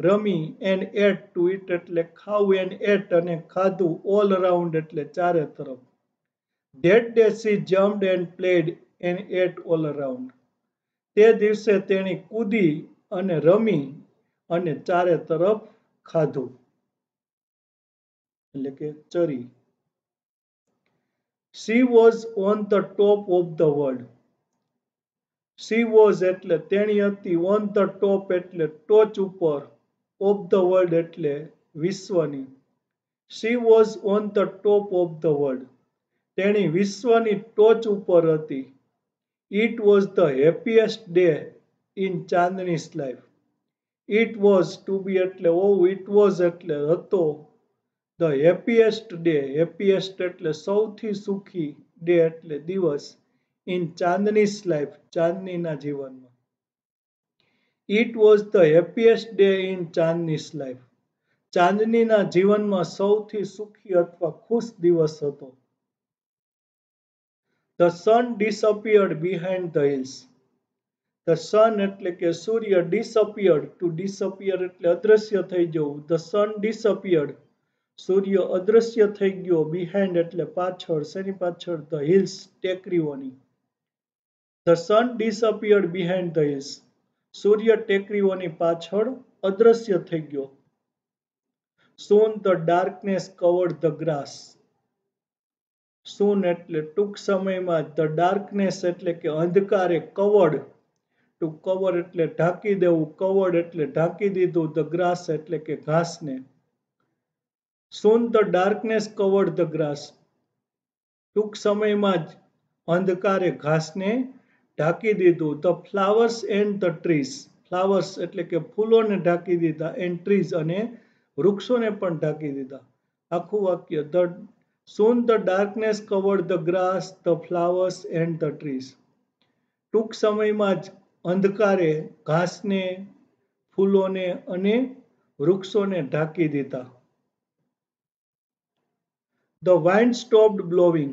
Speaker 1: રમી, and ate to eat એટલે ખાવું, and ate અને ખાધું, all around એટલે ચારે તરફ. That day she jumped and played and ate all around. તે દિવસે તેણી કૂદી અને રમી અને ચારે તરફ ખાધું એટલે કે ચરી. She was on the top of the world. She was એટલે તેણી હતી, on the top એટલે ટોચ ઉપર, of the world એટલે વિશ્વની. She was on the top of the world. તેણી વિશ્વની ટોચ ઉપર હતી. It was the happiest day in Chandni's life. It was, to be એટલે હોવું, it was એટલે હતો, the happiest day, happiest એટલે સૌથી સુખી, day એટલે દિવસ, in Chandni's life, ચાંદનીના જીવનમાં. It was the happiest day in Chandni's life. ચાંદનીના જીવનમાં સૌથી સુખી અથવા ખુશ દિવસ હતો. The sun disappeared behind the hills. The sun એટલે કે સૂર્ય disappeared, to disappear એટલે અદ્રશ્ય થઈ જવું. The sun disappeared, સૂર્ય અદ્રશ્ય થઈ ગયો, behind એટલે પાછળ, શેની પાછળ? The hills, ટેકરીઓની. The sun disappeared behind the hills. સૂર્ય ટેકરીઓની પાછળ અદ્રશ્ય થઈ ગયો. Soon the darkness covered the grass. Soon એટલે ટૂંક સમયમાં, the darkness એટલે કે અંધકારે, covered, to cover એટલે ઢાંકી દેવું, covered એટલે ઢાંકી દીધું, the grass એટલે કે ઘાસને. Soon the darkness covered the grass. ટૂંક સમયમાં જ અંધકારે ઘાસને ઢાંકી દીધું. The flowers and the trees. Flowers એટલે કે ફૂલોને ઢાંકી દીધા, and trees અને વૃક્ષોને પણ ઢાંકી દીધા. આખું વાક્ય. Soon the darkness covered the grass, the flowers and the trees. ટૂંક સમયમાં જ અંધકારે ઘાસને, ફૂલોને અને વૃક્ષોને ઢાંકી દીધા. The wind stopped blowing.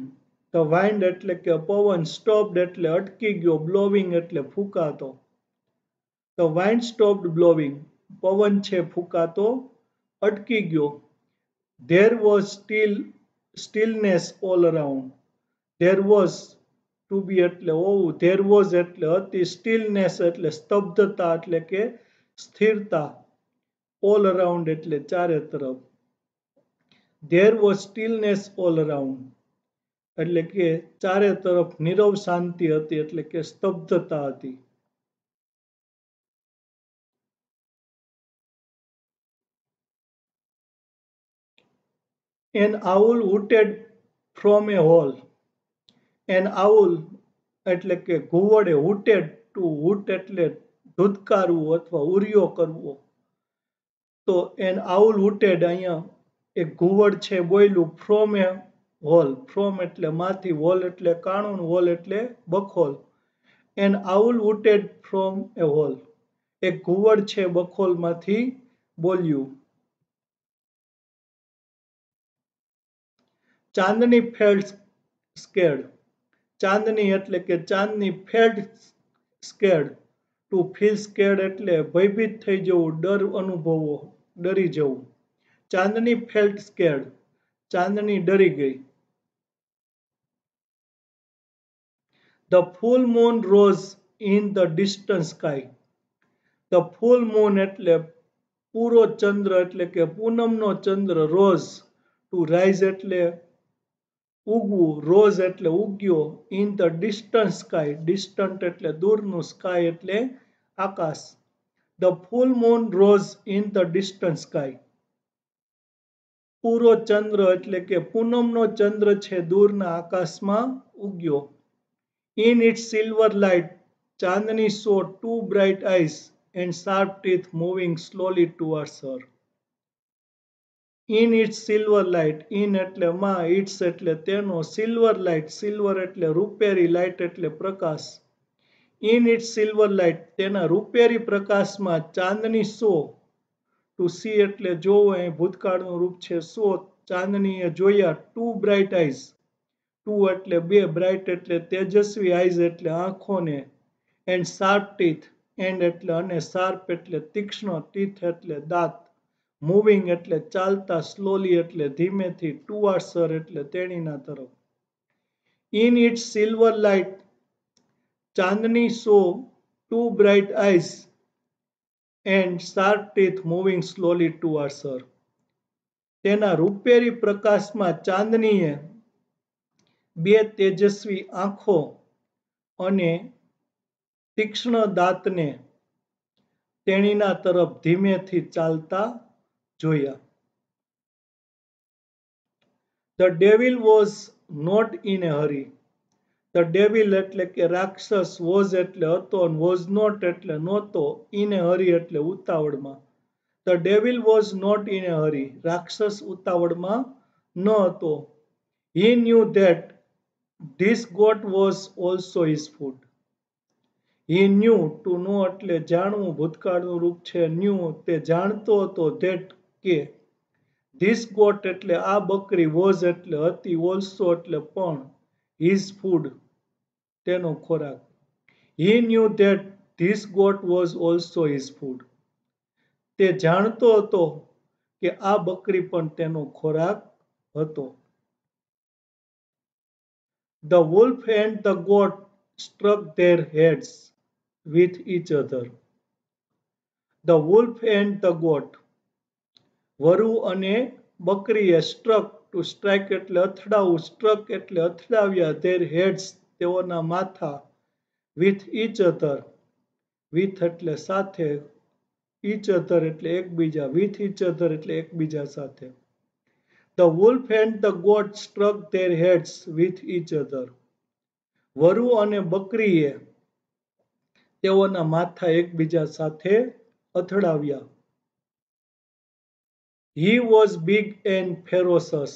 Speaker 1: The wind એટલે કે પવન, stopped એટલે અટકી ગયો, blowing એટલે ફૂંકાતો. The wind stopped blowing. પવન છે ફૂંકાતો અટકી ગયો. There was stillness all around. There was, to be એટલે હોવું, there was એટલે હતી, stillness એટલે સ્તબ્ધતા એટલે કે સ્થિરતા, all around એટલે ચારે તરફ. There was stillness all around એટલે કે ચારે તરફ નીરવ શાંતિ હતી, એટલે કે સ્તબ્ધતા હતી. An owl hooted from a hole. An owl એટલે કે ઘુવડે, hooted, to hoot એટલે ધુતકારવું અથવા ઉરિયો કરવો. તો an owl hooted, અહીંયા એક ઘુવડ છે બોયલું, from a hole, from એટલે માંથી, hole એટલે કાણું, hole એટલે બખોલ. An owl hooted from a hole. એક ઘુવડ છે બખોલમાંથી બોલ્યું. ચાંદની felt scared. ચાંદની એટલે કે ચાંદની felt scared, to feel scared એટલે ભયભીત થઈ જવું, ડર અનુભવવો, ડરી જવું. ચાંદની felt scared. ચાંદની ડરી ગઈ. The full moon rose in the distant sky. The full moon એટલે પૂરો ચંદ્ર એટલે કે પૂનમનો ચંદ્ર, rose, to rise એટલે ઉગવું, rose એટલે ઉગ્યો, in the distant sky, distant એટલે દૂરનું, sky એટલે આકાશ. The full moon rose in the distant sky. પૂરો ચંદ્ર એટલે કે પૂનમનો ચંદ્ર છે દૂરના આકાશમાં ઉગ્યો. In its silver light, Chandni saw two bright eyes. and sharp teeth moving slowly towards her. In its silver light, in એટલે માં, its એટલે તેનો, silver light, silver એટલે રૂપેરી, light એટલે પ્રકાશ. In its silver light, તેના રૂપેરી પ્રકાશમાં ચાંદની શો, to see એટલે જોવો, અહીં ભૂતકાળનું રૂપ છે શો, ચાંદનીએ જોયા, two bright eyes, two એટલે બે, bright એટલે તેજસ્વી, eyes એટલે આંખોને, and sharp teeth, and એટલે અને sharp એટલે તીક્ષ્ણ, teeth એટલે દાંત, મૂવિંગ એટલે ચાલતા, સ્લોલી એટલે ધીમેથી, towards her એટલે તેણીના તરફ. In its silver light, Chandni saw two bright eyes and sharp teeth moving slowly towards her. તેના રૂપેરી પ્રકાશમાં ચાંદનીએ બે તેજસ્વી આંખો અને તીક્ષ્ણ દાંતને તેણીના તરફ ધીમેથી ચાલતા જોયા. The devil was not in a hurry. The devil એટલે કે રાક્ષસ, was એટલે હતો, was not એટલે નહોતો, in a hurry એટલે ઉતાવળમાં. The devil was not in a hurry. રાક્ષસ ઉતાવળમાં ન હતો. He knew that this goat was also his food. He knew, to know એટલે જાણવું, ભૂતકાળનું રૂપ છે knew, તે જાણતો હતો, that કે this goat એટલે આ બકરી, was એટલે હતી, also એટલે પણ, his food તેનો ખોરાક. He knew that this goat was also his food. તે જાણતો હતો કે આ બકરી પણ તેનો ખોરાક હતો. The wolf and the goat struck their heads with each other. The wolf and the goat, વરુ અને બકરીએ struck, to strike એટલે અથડાવું, struck એટલે અથડાવ્યા, their heads તેઓના માથા, with each other, with એટલે સાથે, each other એટલે એકબીજા, with each other એટલે એકબીજા સાથે. The wolf and the goat struck their heads with each other. વરુ અને બકરીએ તેઓના માથા એકબીજા સાથે અથડાવ્યા. He was big and ferocious.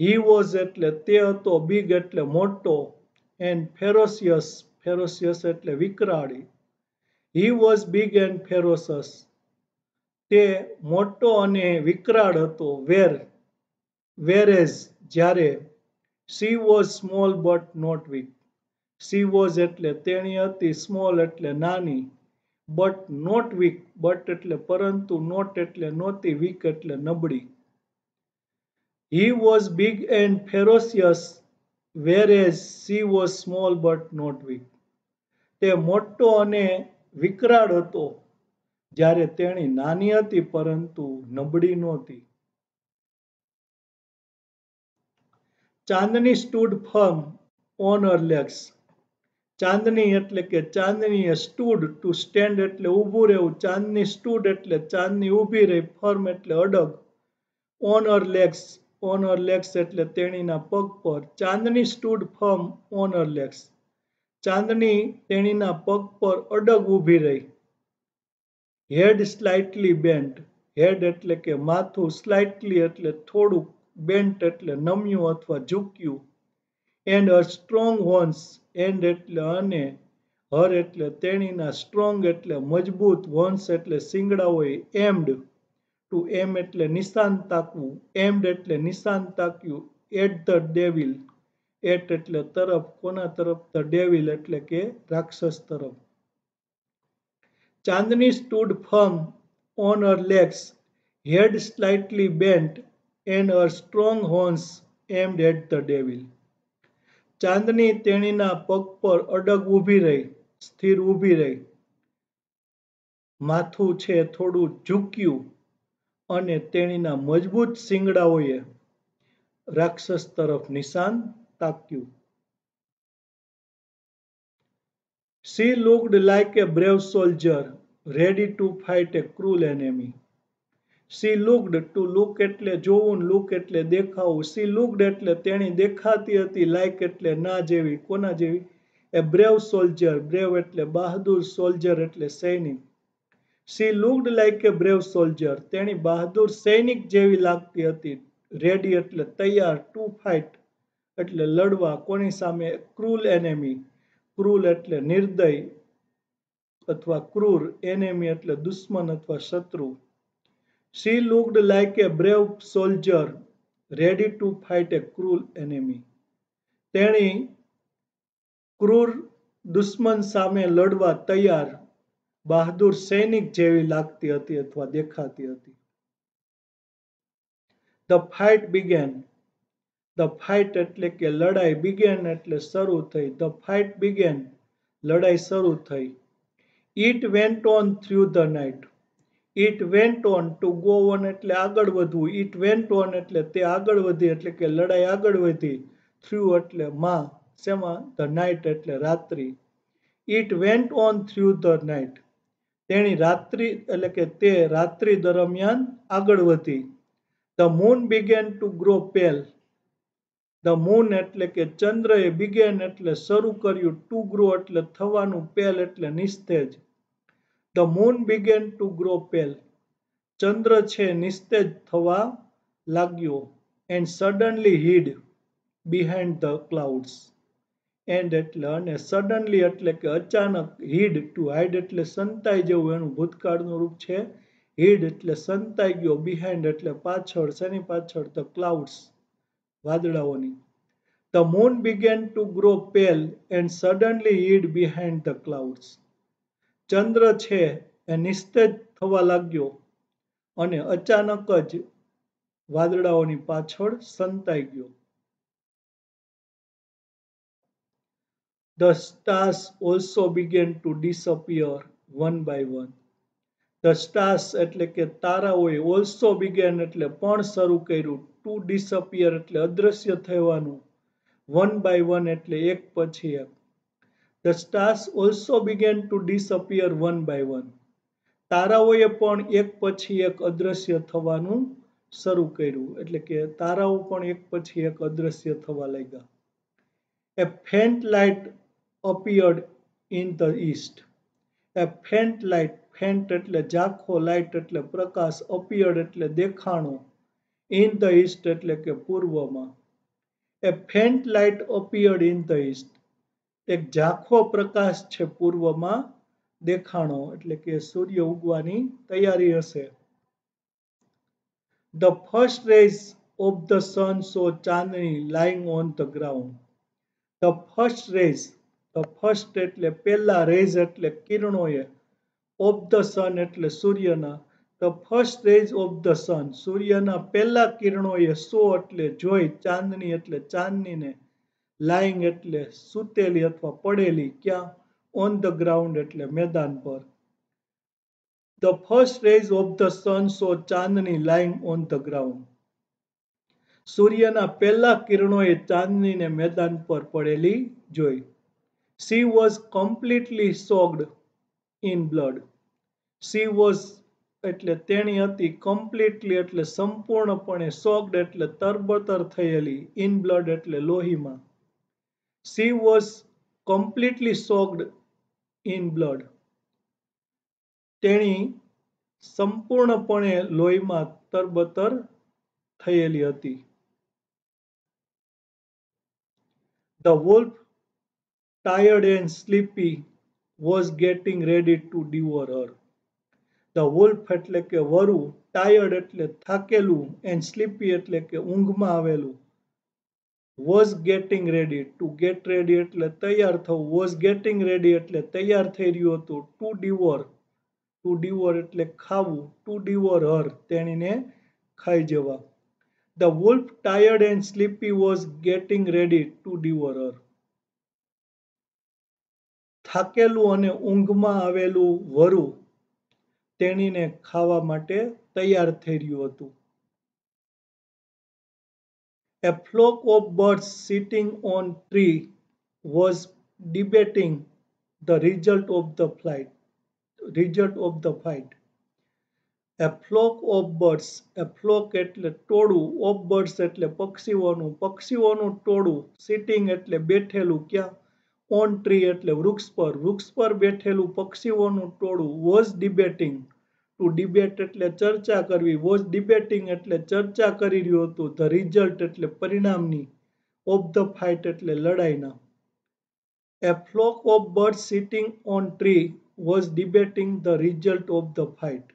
Speaker 1: He was એટલે તે હતો, big એટલે મોટો, and ferocious, ferocious એટલે વિકરાળી. He was big and ferocious. તે મોટો અને વિકરાળ હતો. Whereas જ્યારે she was small but not weak. She was એટલે તેણી હતી, small એટલે નાની, but not weak, but એટલે પરંતુ, not એટલે નહોતી, weak એટલે નબળી. He was big and ferocious, whereas she was small but not weak. તે મોટો અને વિકરાળ હતો, જ્યારે તેણી નાની હતી પરંતુ નબળી નહોતી. ચાંદની stood firm on her legs. ચાંદની એટલે કે ચાંદનીએ stood, to stand એટલે ઊભું રહેવું, ચાંદની stood એટલે ચાંદની ઊભી રહી, firm એટલે અડગ, on her legs, on her legs એટલે તેણીના પગ પર. ચાંદની stood firm on her legs. ચાંદની તેણીના પગ પર અડગ ઊભી રહી. Head slightly bent. Head એટલે કે માથું, slightly એટલે થોડુંક, bent એટલે નમ્યું અથવા ઝૂક્યું. And her strong horns, and એટલે અને, her એટલે તેણીના, strong એટલે મજબૂત, horns એટલે શિંગડા હોય, aimed, to aim એટલે નિશાન તાકવું, aimed એટલે નિશાન તાક્યું, at the devil, at એટલે તરફ, કોના તરફ? The devil એટલે કે રાક્ષસ તરફ. ચાંદની stood firm on her legs, head slightly bent, and her strong horns aimed at the devil. ચાંદની તેણીના પગ પર અડગ ઊભી રહી, સ્થિર ઊભી રહી, માથું છે થોડું ઝૂક્યું, અને તેણીના મજબૂત શિંગડાઓએ રાક્ષસ તરફ નિશાન તાક્યું. She looked like a brave soldier, ready to fight a cruel enemy. She looked, to look એટલે જોવું, look એટલે દેખાવું. She looked એટલે તેણી દેખાતી હતી, like એટલે ના જેવી, કોના જેવી? A brave soldier, brave એટલે બહાદુર, soldier એટલે સૈનિક. She looked like a brave soldier. તેણી બહાદુર સૈનિક જેવી લાગતી હતી. Ready એટલે તૈયાર, to fight એટલે લડવા, કોની સામે? ક્રૂલ એનેમી. ક્રૂલ એટલે નિર્દય અથવા ક્રૂર, એનેમી એટલે દુશ્મન અથવા શત્રુ. She looked like a brave soldier ready to fight a cruel enemy. તેણી ક્રૂર દુશ્મન સામે લડવા તૈયાર બહાદુર સૈનિક જેવી લાગતી હતી અથવા દેખાતી હતી. The fight began. The fight એટલે કે લડાઈ, began એટલે શરૂ થઈ. The fight began. લડાઈ શરૂ થઈ. It went on through the night. It went on, to go on એટલે આગળ વધવું. It went on એટલે તે આગળ વધી, એટલે કે લડાઈ આગળ વધી. Through એટલે માં, શેમાં? The night એટલે રાત્રિ. It went on through the night. તેણી રાત્રિ એટલે કે તે રાત્રિ દરમિયાન આગળ વધી. The moon began to grow pale. The moon એટલે કે ચંદ્રએ began એટલે શરૂ કર્યું, to grow એટલે થવાનું, pale એટલે નિસ્તેજ. The moon began to grow pale. ચંદ્ર છે નિસ્તેજ થવા લાગ્યો. And suddenly hid behind the clouds. And એટલે અને suddenly એટલે કે અચાનક, hid to hide એટલે સંતાઈ જવું, એનું ભૂતકાળનું રૂપ છે hid એટલે સંતાઈ ગયો, behind એટલે પાછળ, શેની પાછળ? The clouds, વાદળાઓની. The moon began to grow pale and suddenly hid behind the clouds. ચંદ્ર છે એ નિસ્તેજ થવા લાગ્યો અને અચાનક જ વાદળાઓની પાછળ સંતાઈ ગયો. The stars also began to disappear one by one. The stars એટલે કે તારાઓએ also began એટલે પણ શરૂ કર્યું, to disappear એટલે અદ્રશ્ય થવાનું, one by one એટલે એક પછી એક. The stars also began to disappear one by one. તારાઓએ પણ એક પછી એક અદ્રશ્ય થવાનું શરૂ કર્યું, એટલે કે તારાઓ પણ એક પછી એક અદ્રશ્ય થવા લાગ્યા. A faint light appeared in the east. A faint light, faint એટલે ઝાંખો, light એટલે પ્રકાશ, appeared એટલે દેખાણો, in the east એટલે કે પૂર્વમાં. A faint light appeared in the east. એક ઝાંખો પ્રકાશ છે પૂર્વમાં દેખાણો, એટલે કે સૂર્ય ઉગવાની તૈયારી હશે. The first rays of the sun saw Chandni lying on the ground. The first rays, the first એટલે પહેલા, rays એટલે કિરણોએ, of the sun એટલે સૂર્યના. The first rays of the sun, સૂર્યના પહેલા કિરણોએ, saw એટલે જોઈ, ચાંદની એટલે ચાંદનીને, lying એટલે સૂતેલી અથવા પડેલી, ક્યાં? On the ground એટલે મેદાન પર. The first rays of the sun saw Chandni lying on the ground. સૂર્યના પહેલા કિરણોએ ચાંદનીને મેદાન પર પડેલી જોઈ. She was completely soaked in blood. She was એટલે તેણી હતી, completely એટલે સંપૂર્ણપણે, soaked એટલે તરબતર થયેલી, in blood એટલે લોહીમાં. She was completely soaked in blood. તેણી સંપૂર્ણપણે લોહીમાં તરબતર થયેલી હતી. The wolf, tired and sleepy, was getting ready to devour her. The wolf એટલે કે વરુ, tired એટલે થાકેલું, and sleepy એટલે કે ઊંઘમાં આવેલું. Was getting ready, to get ready એટલે તૈયાર થવું, was getting ready એટલે તૈયાર થઈ રહ્યું હતું, to devour એટલે ખાવું, to devour her તેણીને ખાઈ જવા. The wolf, tired and sleepy, was getting ready to devour her. થાકેલું અને ઊંઘમાં આવેલું વરુ તેણીને ખાવા માટે તૈયાર થઈ રહ્યું હતું. A flock of birds sitting on tree was debating the result of the fight. A flock of birds, a flock એટલે ટોળું, of birds એટલે પક્ષીઓનું ટોળું, sitting એટલે બેઠેલું, ક્યાં? ઓન ટ્રી એટલે વૃક્ષ પર બેઠેલું પક્ષીઓનું ટોળું વોઝ ડિબેટિંગ. ટુ ડિબેટ એટલે ચર્ચા કરવી, વોઝ ડિબેટિંગ એટલે ચર્ચા કરી રહ્યું હતું, ધ રિઝલ્ટ એટલે પરિણામની, ઓફ ધ ફાઇટ એટલે લડાઈના. A flock of birds sitting on tree was debating the result of the fight.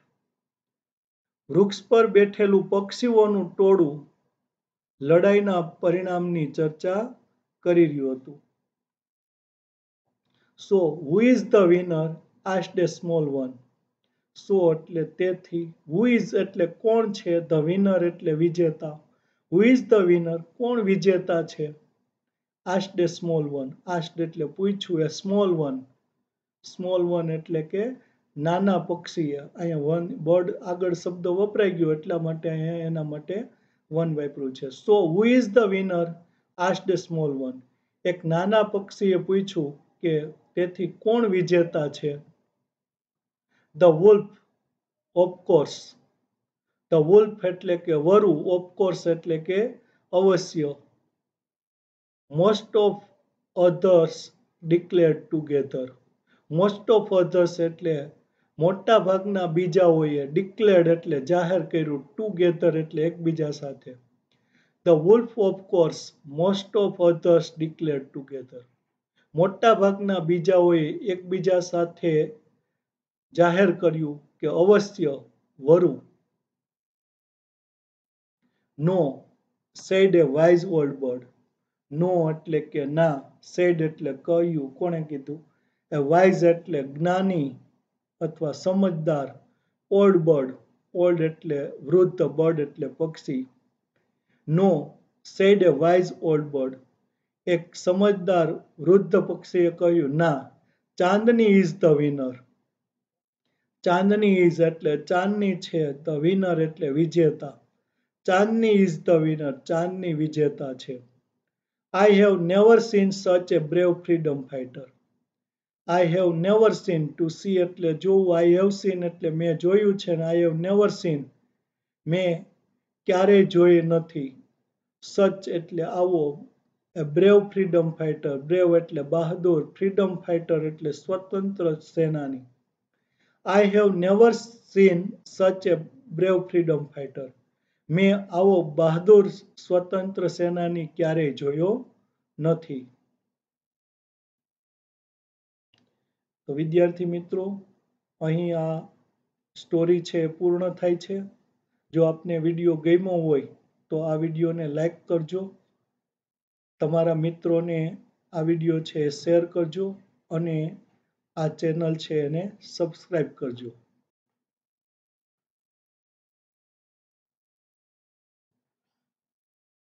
Speaker 1: વૃક્ષ પર બેઠેલું પક્ષીઓનું ટોળું લડાઈના પરિણામની ચર્ચા કરી રહ્યું હતું. So, who is the winner? asked a small one. So એટલે તેથી, who is એટલે કોણ છે, the winner એટલે વિજેતા. Who is the winner? કોણ વિજેતા છે? asked a small one. asked એટલે પૂછ્યું, a small one. Small one એટલે કે નાના પક્ષીએ. અહીંયા વન બર્ડ આગળ શબ્દ વપરાઈ ગયો એટલા માટે અહીંયા એના માટે વન વાપર્યું છે. So who is the winner? asked a small one. એક નાના પક્ષીએ પૂછ્યું કે તેથી કોણ વિજેતા છે? The wolf, of course. The wolf એટલે કે વરુ, of course એટલે કે અવશ્ય. Most of others declared together. Most of others એટલે મોટા ભાગના બીજાઓએ, declared એટલે જાહેર કર્યું, together એટલે એકબીજા સાથે. The wolf, of course, most of others declared together. મોટા ભાગના બીજાઓએ એકબીજા સાથે જાહેર કર્યું કે અવશ્ય વરુ. No, said a wise old bird. No એટલે કે ના, said એટલે કહ્યું, કોણે કીધું? A wise એટલે જ્ઞાની અથવા સમજદાર, old bird, old એટલે વૃદ્ધ, bird એટલે પક્ષી. No, said a wise old bird. એક સમજદાર વૃદ્ધ પક્ષીએ કહ્યું, ના, ચાંદની is the winner. Chandni is એટલે ચાંદની છે, the winner એટલે વિજેતા. ચાંદની is the winner, ચાંદની વિજેતા છે. I have never seen such a brave freedom fighter. I have never seen, to see એટલે જોવું, I have seen એટલે મેં જોયું છે, I have never seen, મેં ક્યારેય જોઈ નથી. Such એટલે આવો, a brave freedom fighter, brave એટલે બહાદુર, freedom fighter એટલે સ્વતંત્ર સેનાની. I have never seen such a brave freedom fighter. મેં આવો બહાદુર સ્વતંત્ર સેનાની ક્યારેય જોયો નથી. તો વિદ્યાર્થી મિત્રો, અહીં આ સ્ટોરી છે પૂર્ણ થાય છે. જો આપને વિડીયો ગમ્યો હોય તો આ વિડીયોને લાઈક કરજો, તમારા મિત્રોને આ વિડીયો છે શેર કરજો અને આ ચેનલ છે એને સબસ્ક્રાઈબ કરજો.